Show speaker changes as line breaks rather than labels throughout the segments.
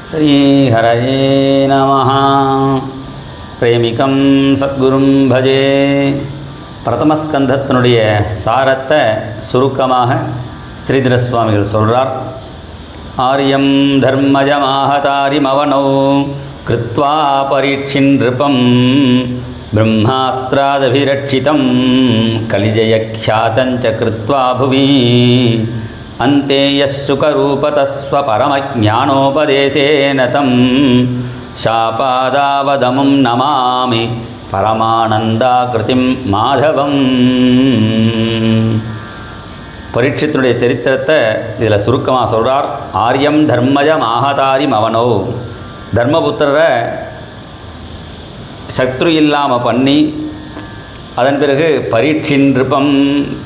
ஸ்ரீஹரயே நமஹ. பிரேமிகம் சத்குரும் பஜே. பிரதமஸ்கந்தத்தினுடைய சாரத்தை சுருக்கமாக ஸ்ரீதர சுவாமிகள் சொல்கிறார். ஆரியம் தர்மஜமாஹதாரிமவனோ கிருத்வா பரீட்சின்றிருப்பம் பிரம்மாஸ்திராதபிரட்சிதம் கலிஜயக்ஷாதஞ்ச கிருத்வா புவி அந்தே யஸ்சுகரூபதஸ்வபரமஜானோபதேசேன தம் சாபாதாவதமும் நமாமி பரமானந்தாகிருதிம் மாதவம். பரீட்சித்தினுடைய சரித்திரத்தை இதில் சுருக்கமாக சொல்கிறார். ஆரியம் தர்மஜ மாஹதாரி மவனோ, தர்மபுத்திரரை சத்ரு இல்லாமல் பண்ணி அதன் பிறகு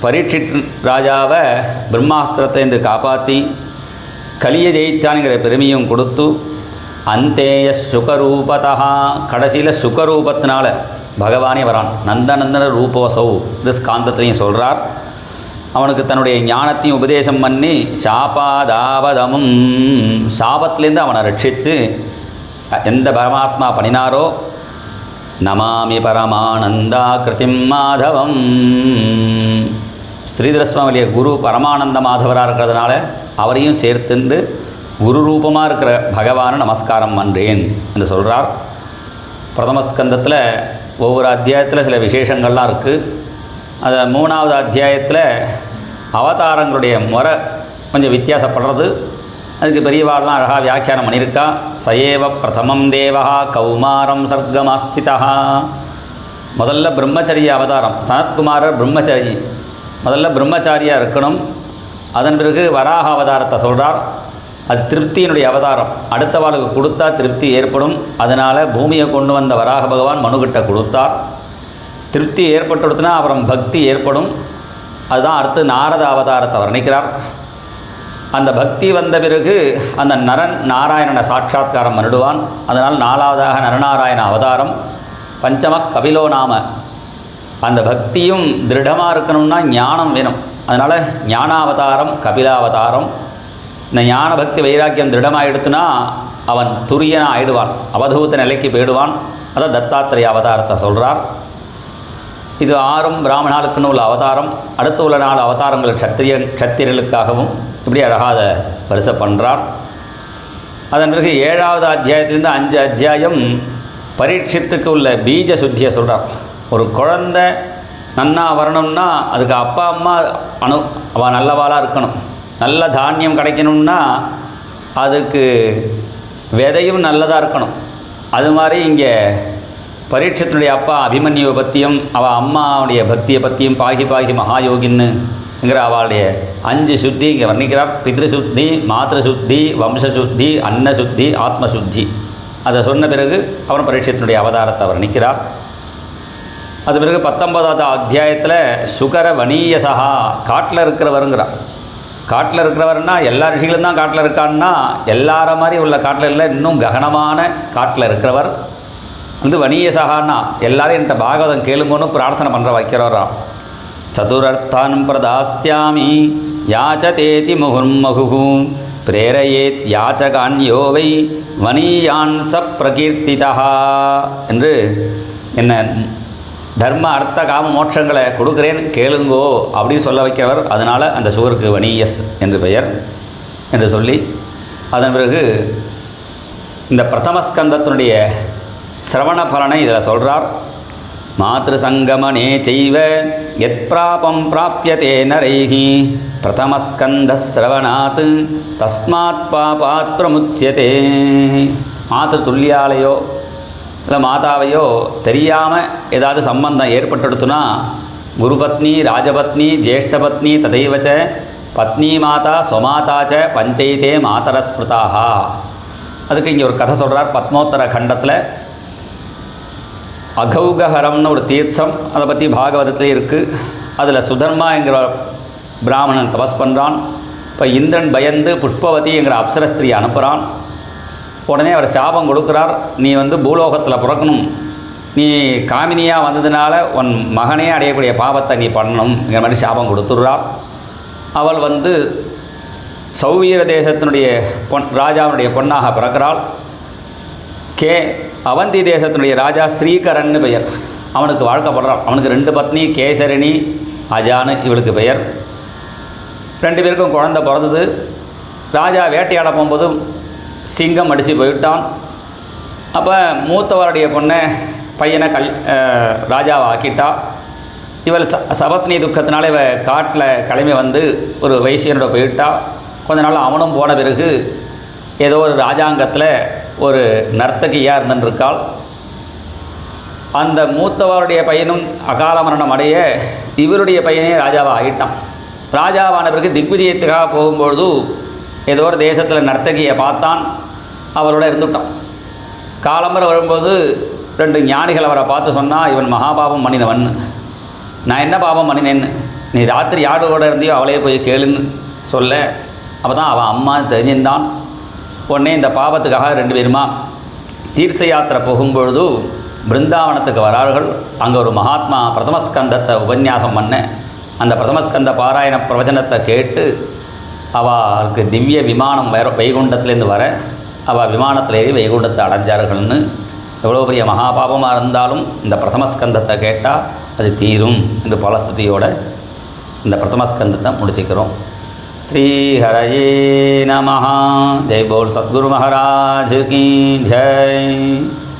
பரீட்சித் ராஜாவை பிரம்மாஸ்திரத்தை காப்பாற்றி கலியை ஜெயிச்சானுங்கிற பெருமையும் கொடுத்து அந்தேய சுகரூபதா, கடைசியில் சுகரூபத்தினால பகவானே வரான். நந்தநந்தன ரூபோசௌ, இது ஸ்காந்தத்திலையும் சொல்கிறார். அவனுக்கு தன்னுடைய ஞானத்தையும் உபதேசம் பண்ணி சாபாதாவதமும், சாபத்திலேருந்து அவனை ரட்சித்து எந்த பரமாத்மா பண்ணினாரோ நமாமி பரமானந்தாகிருதிம் மாதவம். ஸ்ரீதர சுவாமியுடைய குரு பரமானந்த மாதவராக இருக்கிறதுனால அவரையும் சேர்த்துண்டு குரு ரூபமாக இருக்கிற பகவானை நமஸ்காரம் பண்ணுறேன் என்று சொல்கிறார். பிரதமஸ்கந்தத்தில் ஒவ்வொரு அத்தியாயத்தில் சில விசேஷங்கள்லாம் இருக்குது. அதில் 3வது அத்தியாயத்தில் அவதாரங்களுடைய முறை கொஞ்சம் வித்தியாசப்படுறது. அதுக்கு பெரியவாள்லாம் அழகாக வியாக்கியானம் பண்ணியிருக்கா. சயேவ பிரதமம் தேவா கௌமாரம் சர்க்கமாஸ்திதா. முதல்ல பிரம்மச்சரிய அவதாரம். சனத்குமாரர் பிரம்மச்சரி, முதல்ல பிரம்மச்சாரியாக இருக்கணும். அதன் பிறகு வராக அவதாரத்தை சொல்கிறார். அது திருப்தியினுடைய அவதாரம். அடுத்தவாளுக்கு கொடுத்தா திருப்தி ஏற்படும். அதனால் பூமியை கொண்டு வந்த வராக பகவான் மனுக்கிட்ட கொடுத்தார். திருப்தி ஏற்பட்டுடுத்துனா அப்புறம் பக்தி ஏற்படும். அதுதான் அடுத்து நாரத அவதாரத்தை வர்ணிக்கிறார். அந்த பக்தி வந்த பிறகு அந்த நரன் நாராயணனை சாட்சாத்காரம் பண்ணிடுவான். அதனால் 4வதாக நரநாராயண அவதாரம். பஞ்சம கபிலோ நாம. அந்த பக்தியும் திருடமாக இருக்கணும்னா ஞானம் வேணும். அதனால் ஞானாவதாரம் கபிலாவதாரம். இந்த ஞான பக்தி வைராக்கியம் திருடமாக எடுத்துனா அவன் துரியனாக ஆயிடுவான், அவதூத நிலைக்கு போயிடுவான். அதான் தத்தாத்திரேய அவதாரத்தை சொல்கிறார். இது 6 பிராமணாளுக்குன்னு உள்ள அவதாரம். அடுத்து உள்ள 4 அவதாரங்கள் க்ஷத்திரியர்களுக்காகவும் இப்படி அழகாக வரிசை பண்ணுறார். அதன் பிறகு 7வது அத்தியாயத்திலேருந்து 5 அத்தியாயம் பரீட்சித்துக்கு உள்ள பீஜ சுத்தியை சொல்கிறார். ஒரு குழந்தை நன்னா வரணும்னா அதுக்கு அப்பா அம்மா அவள் நல்லவாளாக இருக்கணும். நல்ல தானியம் கிடைக்கணும்னா அதுக்கு விதையும் நல்லதாக இருக்கணும். அது மாதிரி இங்கே பரீட்சத்தினுடைய அப்பா அபிமன்யுவை பற்றியும் அவள் அம்மாவுடைய பக்தியை பற்றியும் பாகி பாகி மகாயோகின்னுங்கிற அவளுடைய 5 சுத்தி இங்கே வர்ணிக்கிறார். பித்ருசுத்தி, மாத்ருசுத்தி, வம்சசுத்தி, அன்னசுத்தி, ஆத்மசுத்தி. அதை சொன்ன பிறகு அவன் பரீட்சத்தினுடைய அவதாரத்தை வர்ணிக்கிறார். அது பிறகு 19வது அத்தியாயத்தில் சுகர வணியசா, காட்டில் இருக்கிறவருங்கிறார். காட்டில் இருக்கிறவர்னா எல்லா ரிஷிகளும் தான் காட்டில் இருக்கான்னா எல்லார மாதிரி உள்ள காட்டில் இல்லை, இன்னும் ககனமான காட்டில் இருக்கிறவர். வந்து வணியசகான்னா எல்லாரும் என்கிட்ட பாகவதம் கேளுங்கன்னு பிரார்த்தனை பண்ணுற வைக்கிறவராம். சதுரர்த்தான் பிரதாஸ்யாமி யாச்சதேதி முகுர்மகு பிரேரயேத் யாச்சகான்யோவை வணியான் ச பிரகீர்த்திதா என்று என்ன தர்ம அர்த்த காம மோட்சங்களை கொடுக்குறேன் கேளுங்கோ அப்படின்னு சொல்ல வைக்கிறவர். அதனால் அந்த சுகருக்கு வணியஸ் என்று பெயர் என்று சொல்லி அதன் பிறகு இந்த பிரதமஸ்கந்தத்தினுடைய சிரவண பலனை இதில் சொல்கிறார். மாத்ரு சங்கமனே செய்வ யத் பிராபம் பிராப்யதே நரைஹி பிரதமஸ்கந்த சிரவணாத் தஸ்மாத் பாபாத் பிரமுச்சியதே. மாத்ரு துல்லியாலையோ இல்லை மாதாவையோ தெரியாமல் ஏதாவது சம்பந்தம் ஏற்பட்டுடுத்துனா குருபத்னி, ராஜபத்னி, ஜேஷ்டபத்னி ததைவச்ச பத்னி மாதா ஸ்வமாதாச்ச பஞ்சைதே மாதரஸ்மிருதாக. அதுக்கு இங்கே ஒரு கதை சொல்கிறார். பத்மோத்தர கண்டத்தில் அகௌகஹரம்னு ஒரு தீர்த்தம், அதை பற்றி பாகவதத்திலே இருக்குது. அதில் சுதர்மா என்கிற பிராமணன் தபஸ் பண்ணுறான். இப்போ இந்திரன் பயந்து புஷ்பவதி என்கிற அப்சரஸ்திரியை அனுப்புகிறான். உடனே அவர் சாபம் கொடுக்குறார். நீ பூலோகத்தில் பிறக்கணும், நீ காமினியாக வந்ததுனால உன் மகனே அடையக்கூடிய பாவத்தை நீ பண்ணணுங்கிற மாதிரி சாபம் கொடுத்துட்றார். அவள் சௌவீர தேசத்தினுடைய ராஜாவுடைய பொன்னாக பிறக்கிறாள். அவந்தி தேசத்தினுடைய ராஜா ஸ்ரீகரன்னு பெயர். அவனுக்கு வாழ்க்கப்படுறான். அவனுக்கு 2 பத்னி, கேசரணி, அஜானு இவளுக்கு பெயர். 2 பேருக்கும் குழந்தை பிறந்தது. ராஜா வேட்டையாட போகும்போது சிங்கம் அடித்து போயிட்டான். அப்போ மூத்தவருடைய பையனை ராஜாவை ஆக்கிட்டா. இவள் சபத்னி துக்கத்தினால இவ காட்டில் கிளம்பி வந்து ஒரு வைசியனோட போயிட்டா. கொஞ்ச நாள் அவனும் போன பிறகு ஏதோ ஒரு ராஜாங்கத்தில் ஒரு நர்த்தகியாக இருந்துருக்காள். அந்த மூத்தவருடைய பையனும் அகால மரணம் அடைய இவருடைய பையனே ராஜாவாக ஆகிட்டான். ராஜாவான பிறகு திக்விஜயத்துக்காக போகும்பொழுது ஏதோ ஒரு தேசத்தில் நர்த்தகியை பார்த்தான். அவரோட இருந்துட்டான். காலம்பரை வரும்போது 2 ஞானிகள் அவரை பார்த்து சொன்னால், இவன் மகாபாபம் பண்ணினவன். நான் என்ன பாபம் பண்ணினேன்னு, நீ ராத்திரி யாரோட இருந்தியோ அவளையே போய் கேளுன்னு சொல்ல. அப்போ தான் அவன் அம்மா தெரிஞ்சிருந்தான். உடனே இந்த பாபத்துக்காக 2 பேருமா தீர்த்த யாத்திரை போகும்பொழுது பிருந்தாவனத்துக்கு வரார்கள். அங்கே ஒரு மகாத்மா பிரதமஸ்கந்தத்தை உபன்யாசம் பண்ண. அந்த பிரதமஸ்கந்த பாராயண பிரவச்சனத்தை கேட்டு அவளுக்கு திவ்ய விமானம் வைகுண்டத்துலேருந்து வர அவள் விமானத்தில் ஏறி வைகுண்டத்தை அடைஞ்சார்கள்னு. எவ்வளோ பெரிய மகாபாபமாக இருந்தாலும் இந்த பிரதமஸ்கந்தத்தை கேட்டால் அது தீரும் என்று பலஸ்துதியோட இந்த பிரதமஸ்கந்தத்தை முடிச்சுக்கிறோம். ஸ்ரீஹரயே நமஹ. ஜெய் போல் சத்குரு மகாராஜ் கி ஜெய்.